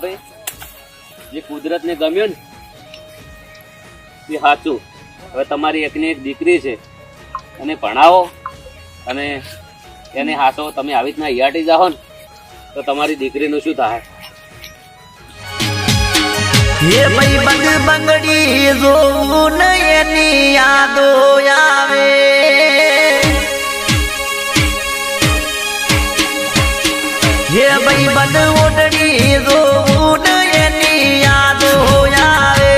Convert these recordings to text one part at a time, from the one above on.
ભાઈ જે કુદરત ને ગમ્યું ને એ સાચું. હવે તમારી એકની એક દીકરી છે, એને ભણાવો અને એને હાથો. તમે આવી રીતના યાટી જાઓ ને તો તમારી દીકરીનું શું થાય? હે ભાઈ બંગ બંગડી જોવું ને એની યાદો આવે. હે ભાઈ બંગ ઓઢડી જોવું ને એની યાદો આવે.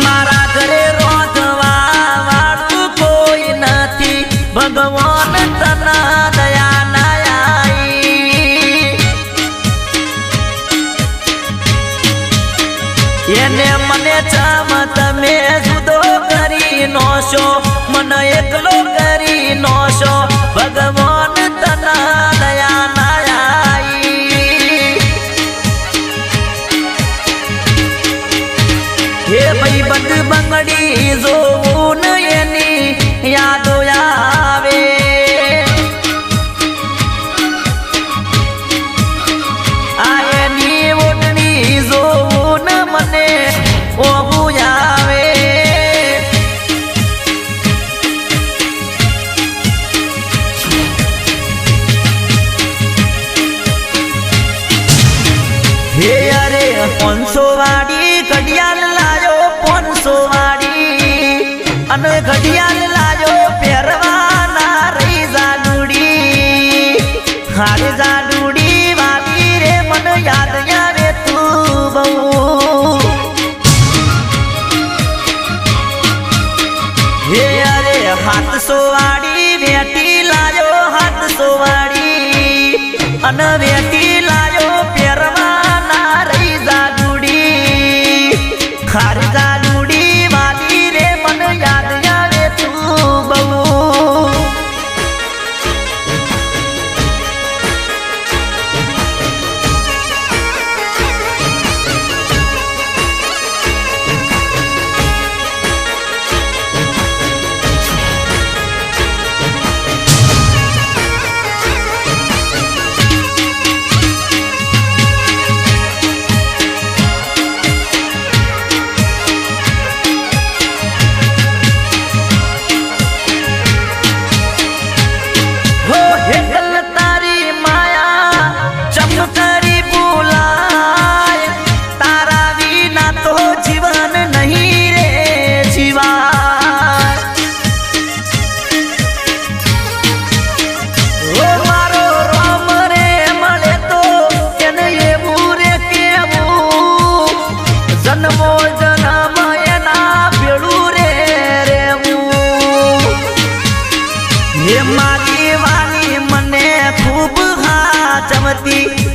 મારા ઘરે રોધવા વાળું કોઈ નથી, ભગવાન તના દયા ના આઈ. એને મને ચમ તમે જુદો કરી નોશો, મને એકલો કરી નોશો, ભગવાન તના દયા ના આઈ. હે ભાઈ બંધ બંગડી જોવું ને એની યાદો આવે. આ એની ઓઢણી જોવું ને મને ઓહું આવે. હે અરે 500 વાળી ઘડિયાળ લાયો, 500 વાળી અને ઘડિયાળ લાયો પહેરવાના રહી જાડુડી. હારે જાડુડી વાલી રે મને યાદ આવે તું બહુ. હે અરે 700 વાળી વેટી લાયો, 700 વાળી અને વેટી લાયો પહેરવાના રહી જાડુડી. હારે જાડુડી વાલી રે મને યાદ આવે તું બહુ.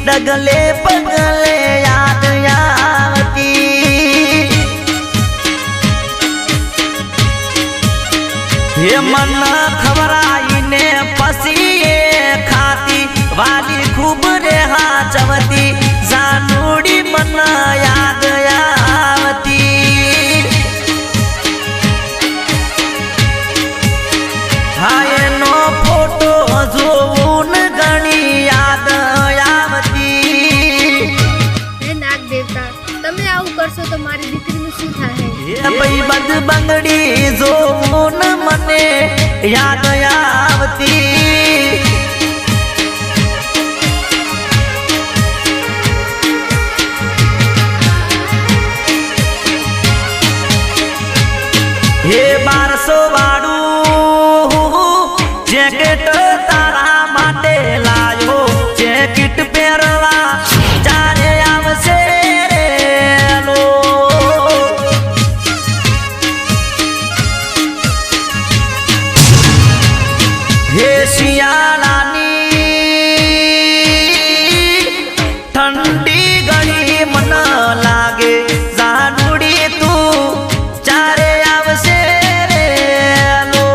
ડગલે પગલે યાદ આવતી. હે મન ખવરાઈને પછી એ ખાતી, વાલી ખૂબ રે હાચવતી, જાનુડી મન યાદ આવતી. હા એનો ફોટો જોવું ને ઘણી યાદ કરશો તો મારી દીકરીનું શું થાય? હે ભાઈ બંધ બંગડી જોવું ને મને યાદ આવતી. હે 1200 વાળું જેકેટ તારા માટે લાયો, જેકેટ પહેરવા ચારે આવશે. હે શિયાળાની ઠંડી ઘણી મન લાગે, જાનુડી તું ચારે આવશે રે લો.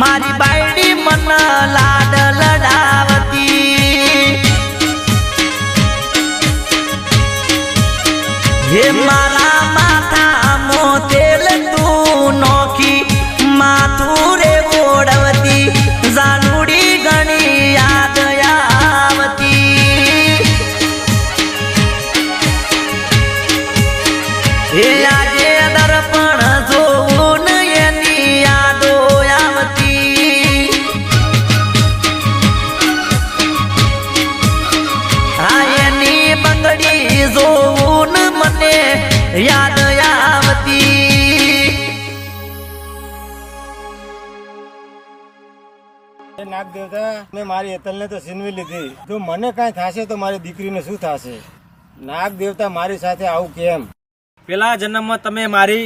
મારી બાયડી મન લાડ લડાવતી હે મારા માથા મો તેલ તું નોખી માથું રે ઓડવતી જાનુડી ઘણી યાદ આવતી હે આજે દર્પણ જોવું ને એની યાદો આવતી હા એની બંગડી જોવું ને મને યાદ આવતી નાગ દેવતા મેં મારી એતલને તો છીનવી લીધી જો મને કાંઈ થશે તો મારી દીકરીને શું થશે નાગ દેવતા મારી સાથે આવું કેમ પેલા જન્મમાં તમે મારી